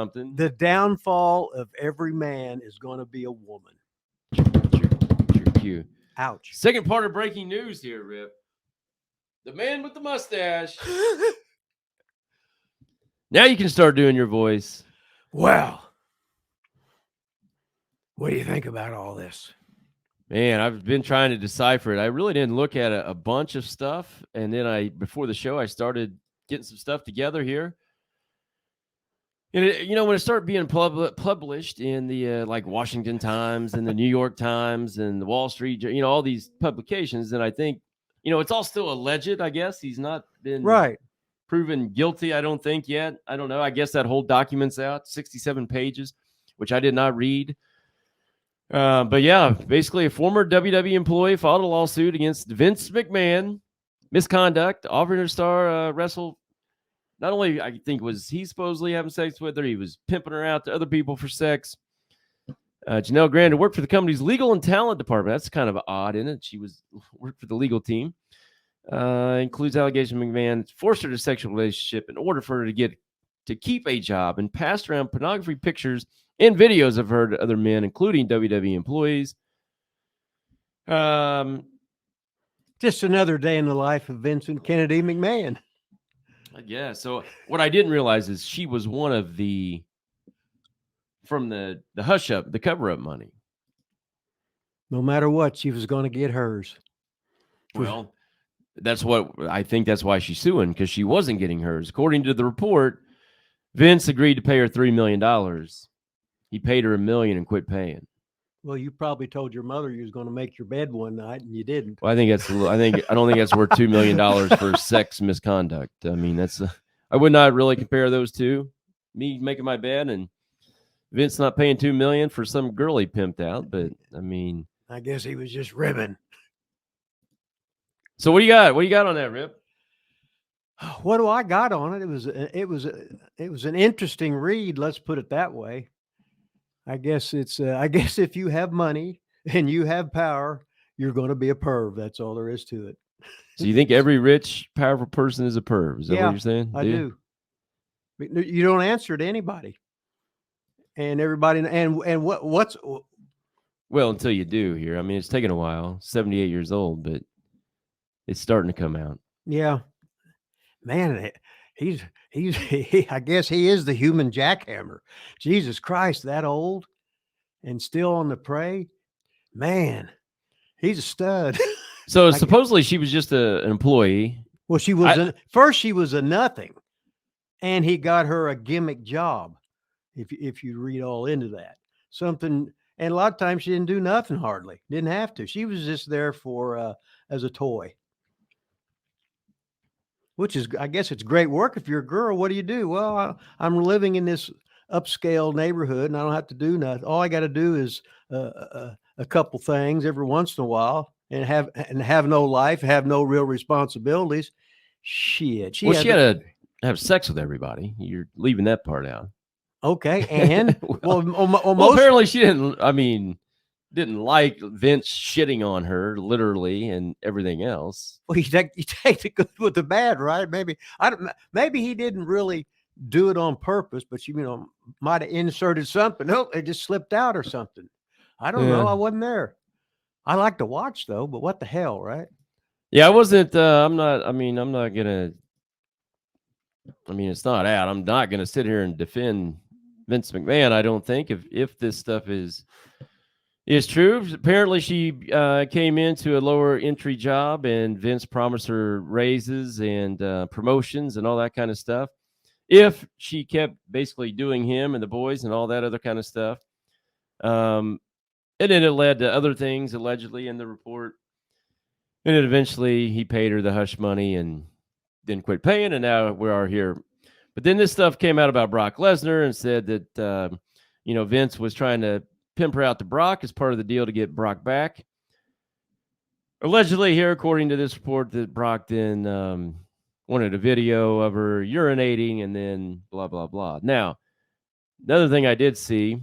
something. The downfall of every man is going to be a woman. True. Ouch. Second part of breaking news here, Rip. The man with the mustache. Now you can start doing your voice. Well, what do you think about all this? Man, I've been trying to decipher it. I really didn't look at a bunch of stuff. And then before the show, I started getting some stuff together here. And when it started being published in the like Washington Times and the New York Times and the Wall Street, all these publications, then I think, it's all still alleged, I guess. He's not been proven guilty, I don't think, yet. I don't know. I guess that whole document's out, 67 pages, which I did not read. But yeah, basically a former WWE employee filed a lawsuit against Vince McMahon, misconduct, offering to star wrestle. Not only, I think, was he supposedly having sex with her, he was pimping her out to other people for sex. Janel Grant, who worked for the company's legal and talent department. That's kind of odd, isn't it? She worked for the legal team. Includes allegation McMahon forced her to a sexual relationship in order for her to keep a job and passed around pornography pictures and videos of her to other men, including WWE employees. Just another day in the life of Vincent Kennedy McMahon. Yeah. So what I didn't realize is she was one of from the hush up, the cover up money. No matter what, she was going to get hers. Well, that's why she's suing, because she wasn't getting hers. According to the report, Vince agreed to pay her $3 million. He paid her $1 million and quit paying. Well, you probably told your mother you was going to make your bed one night, and you didn't. Well, I don't think that's worth $2 million for sex misconduct. I mean, I would not really compare those two. Me making my bed and Vince not paying $2 million for some girl he pimped out. But I mean, I guess he was just ribbing. So what do you got? What do you got on that, Rip? What do I got on it? It was an interesting read. Let's put it that way. I guess if you have money and you have power, you're going to be a perv. That's all there is to it. So you think every rich, powerful person is a perv? Is that what you're saying? I do. You don't answer to anybody, and everybody, and what's well, until you do here. I mean, it's taken a while. 78 years old, but it's starting to come out. Yeah, man. I guess he is the human jackhammer. Jesus Christ, that old and still on the prey. Man, he's a stud. So supposedly she was just an employee. Well, first she was a nothing, and he got her a gimmick job. If you read all into that, something, and a lot of times she didn't do nothing hardly. Didn't have to. She was just there for as a toy. Which is, I guess it's great work if you're a girl. What do you do? Well, I'm living in this upscale neighborhood and I don't have to do nothing. All I got to do is a couple things every once in a while and have no life, have no real responsibilities. Shit. She had to have sex with everybody. You're leaving that part out. Okay. And apparently she didn't. I mean, didn't like Vince shitting on her literally and everything else. Well, you take the good with the bad, right? Maybe he didn't really do it on purpose, but might have inserted something. Nope, it just slipped out or something. I don't know. I wasn't there. I like to watch though, but what the hell, right? Yeah, I wasn't. I'm not gonna. I mean, it's not out. I'm not gonna sit here and defend Vince McMahon. I don't think if this stuff is true. Apparently, she came into a lower entry job, and Vince promised her raises and promotions and all that kind of stuff if she kept basically doing him and the boys and all that other kind of stuff. And then it led to other things allegedly in the report. And then eventually he paid her the hush money and then quit paying, and now we are here. But then this stuff came out about Brock Lesnar and said that Vince was trying to pimp her out to Brock as part of the deal to get Brock back. Allegedly here, according to this report, that Brock then wanted a video of her urinating and then blah, blah, blah. Now, another thing I did see,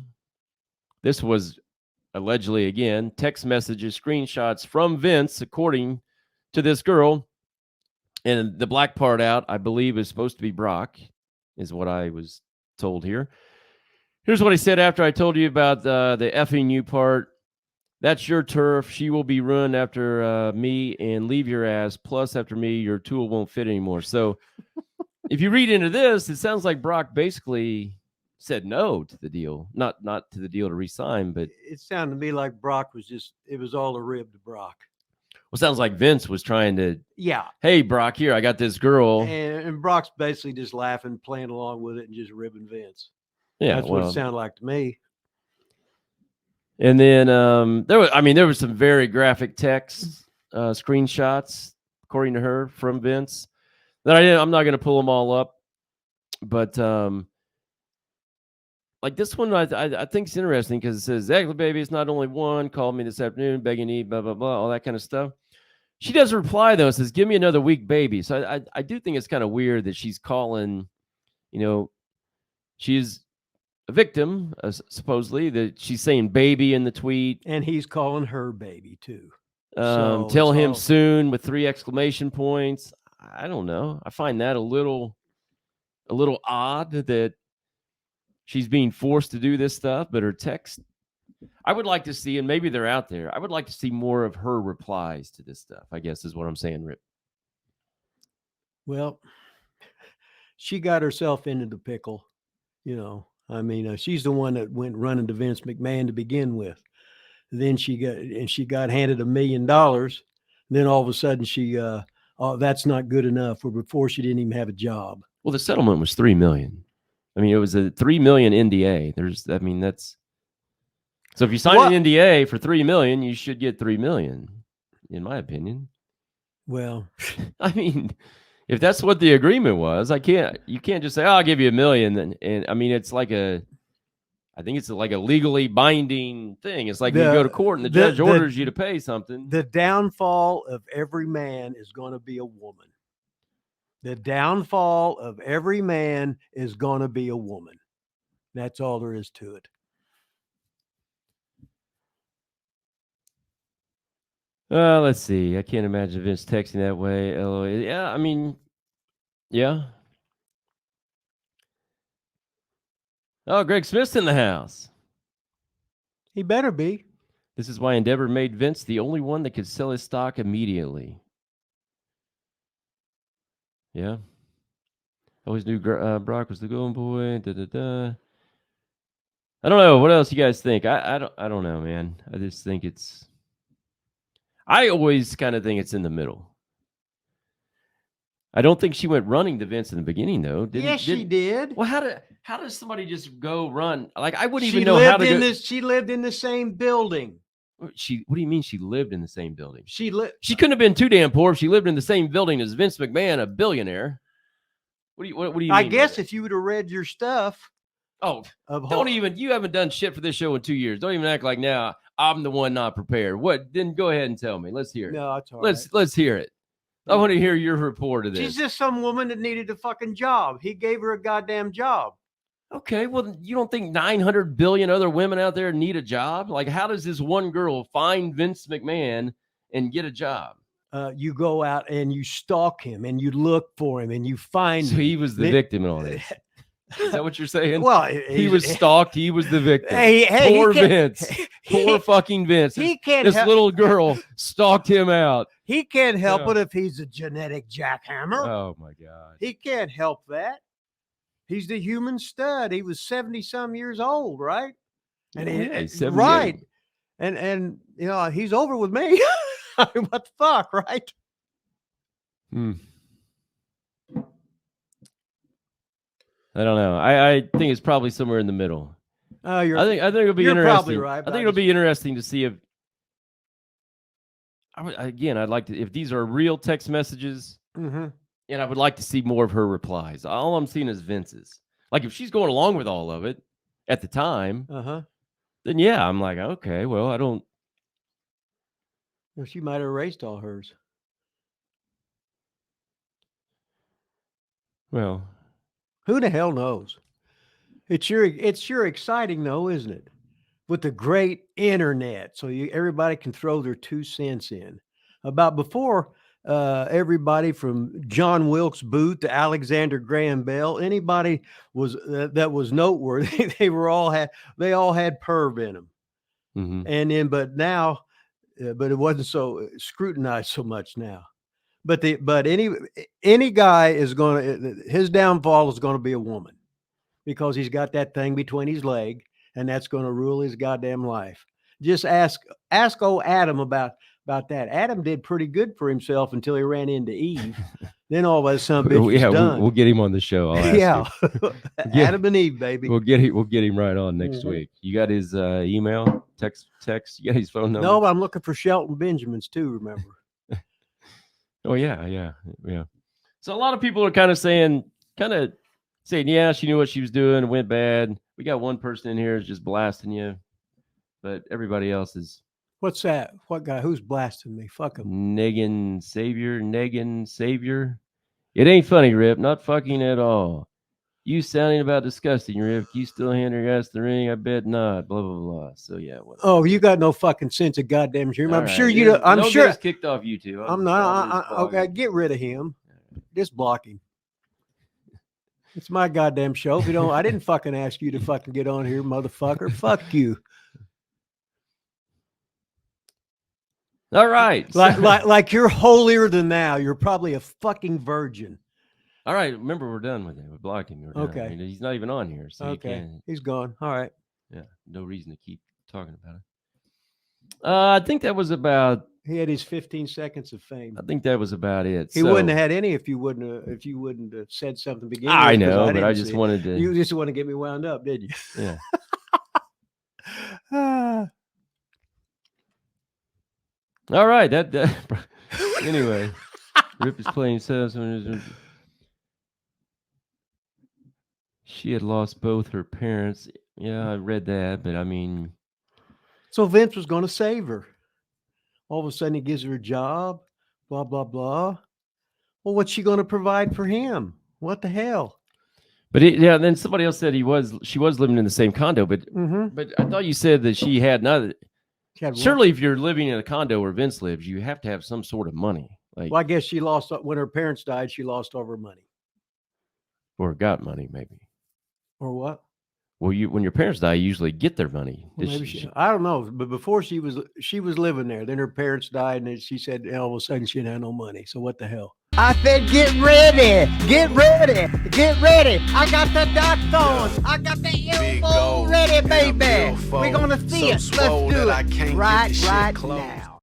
this was allegedly, again, text messages, screenshots from Vince, according to this girl. And the black part out, I believe, is supposed to be Brock, is what I was told here. Here's what he said after I told you about the effing you part. That's your turf. She will be ruined after me and leave your ass. Plus, after me, your tool won't fit anymore. So if you read into this, it sounds like Brock basically said no to the deal. Not to the deal to re-sign, but It sounded to me like Brock was it was all a rib to Brock. well, it sounds like Vince was trying to, Yeah. hey, Brock, here, I got this girl. And Brock's basically just laughing, playing along with it, and just ribbing Vince. Yeah, that's what it sounded like to me. And then there was some very graphic text screenshots, according to her, from Vince. That I'm not going to pull them all up, but like this one, I think it's interesting because it says, "Exactly, baby. It's not only one. Called me this afternoon, begging me, blah blah blah, all that kind of stuff." She does reply though, says, "Give me another week, baby." So I do think it's kind of weird that she's calling, she's a victim, supposedly, that she's saying baby in the tweet. And he's calling her baby too. Tell him soon with 3 exclamation points. I don't know. I find that a little odd that she's being forced to do this stuff, but her text, I would like to see, and maybe they're out there, I would like to see more of her replies to this stuff, I guess is what I'm saying, Rip. Well, she got herself into the pickle, she's the one that went running to Vince McMahon to begin with. Then she got handed $1 million. Then all of a sudden that's not good enough. Or before she didn't even have a job. Well, the settlement was $3 million. I mean, it was a $3 million NDA. That's so if you sign an NDA for $3 million, you should get $3 million, in my opinion. Well, I mean, if that's what the agreement was, you can't just say, "Oh, I'll give you $1 million." And I mean, I think it's like a legally binding thing. It's like you go to court and the judge orders you to pay something. The downfall of every man is going to be a woman. The downfall of every man is going to be a woman. That's all there is to it. Let's see. I can't imagine Vince texting that way. Yeah, I mean, yeah. Oh, Greg Smith's in the house. He better be. This is why Endeavor made Vince the only one that could sell his stock immediately. Yeah. Always knew Brock was the golden boy. I don't know. What else you guys think? I don't know, man. I just think I always kind of think it's in the middle. I don't think she went running to Vince in the beginning, though. Yes, she did. Well, how does somebody just go run? Like, I wouldn't even know how to go. She lived in the same building. What do you mean she lived in the same building? She couldn't have been too damn poor if she lived in the same building as Vince McMahon, a billionaire. What do you mean? I guess if you would have read your stuff. Oh, you haven't done shit for this show in 2 years. Don't even act like now I'm the one not prepared. What? Then go ahead and tell me. Let's hear it. No, it's all right. Let's hear it. I want to hear your report of this. She's just some woman that needed a fucking job. He gave her a goddamn job. Okay, well, you don't think 900 billion other women out there need a job? Like, how does this one girl find Vince McMahon and get a job? You go out and you stalk him and you look for him and you find him. So he was the victim in all this. Is that what you're saying? Well, he was stalked. He was the victim. Hey, poor Vince. Poor fucking Vince. This little girl stalked him out. He can't help it if he's a genetic jackhammer. Oh, my God. He can't help that. He's the human stud. He was 70-some years old, right? And he's right. And he's over with me. I mean, what the fuck, right? I don't know. I think it's probably somewhere in the middle. I think it'll be interesting. Probably right. I think it'll be interesting to see if. I'd like to, if these are real text messages, and I would like to see more of her replies. All I'm seeing is Vince's. Like, if she's going along with all of it at the time, then yeah, I'm like, okay, well, I don't. Well, she might have erased all hers. Well, who the hell knows? It's sure exciting though, isn't it? With the great internet, so everybody can throw their 2 cents in. About before, everybody from John Wilkes Booth to Alexander Graham Bell, anybody was that was noteworthy. They all had perv in them. Mm-hmm. And then, but now, but it wasn't so scrutinized so much now. But any guy is going to, his downfall is going to be a woman, because he's got that thing between his leg, and that's going to rule his goddamn life. Just ask old Adam about that. Adam did pretty good for himself until he ran into Eve. Then all of a sudden, bitch was done. We'll get him on the show. I'll ask him. Adam and Eve, baby. We'll get him right on next week. You got his email, text. You got his phone number? No, but I'm looking for Shelton Benjamin's too. Remember? Oh yeah. So a lot of people are kind of saying, yeah, she knew what she was doing. It went bad. We got one person in here is just blasting you, but everybody else is. What's that? What guy? Who's blasting me? Fuck him. Negging Savior. It ain't funny, Rip. Not fucking at all. You sounding about disgusting, Rip. You still hand your ass the ring? I bet not. Blah, blah, blah. So, yeah. Whatever. Oh, you got no fucking sense of goddamn humor. I'm right. sure you don't. I'm sure. It's kicked off YouTube. I'm not. Okay, get rid of him. Just block him. It's my goddamn show. If you don't, I didn't fucking ask you to fucking get on here, motherfucker. Fuck you. All right. Like you're holier than thou. You're probably a fucking virgin. All right. Remember, we're done with it. We're blocking him. Okay. I mean, he's not even on here. So okay. He's gone. All right. Yeah. No reason to keep talking about it. I think that was about. He had his 15 seconds of fame. I think that was about it. He wouldn't have had any if you wouldn't have said something. I know, but I just wanted to. You just want to get me wound up, did you? Yeah. All right. That anyway. Rip is playing so. She had lost both her parents. Yeah, I read that, but I mean. So Vince was going to save her. All of a sudden, he gives her a job. Blah blah blah. Well, what's she going to provide for him? What the hell? But then somebody else said she was living in the same condo, but I thought you said that she had not. Surely, if you're living in a condo where Vince lives, you have to have some sort of money. Like, well, I guess she lost when her parents died. She lost all her money, or got money, maybe. Or what? Well, when your parents die, you usually get their money. Well, maybe I don't know, but before she was living there. Then her parents died, and then she said all of a sudden she didn't have no money. So what the hell? I said, get ready, get ready, get ready. I got the dot on. I got the elbow ready, baby. We're gonna see it. Let's do it right now.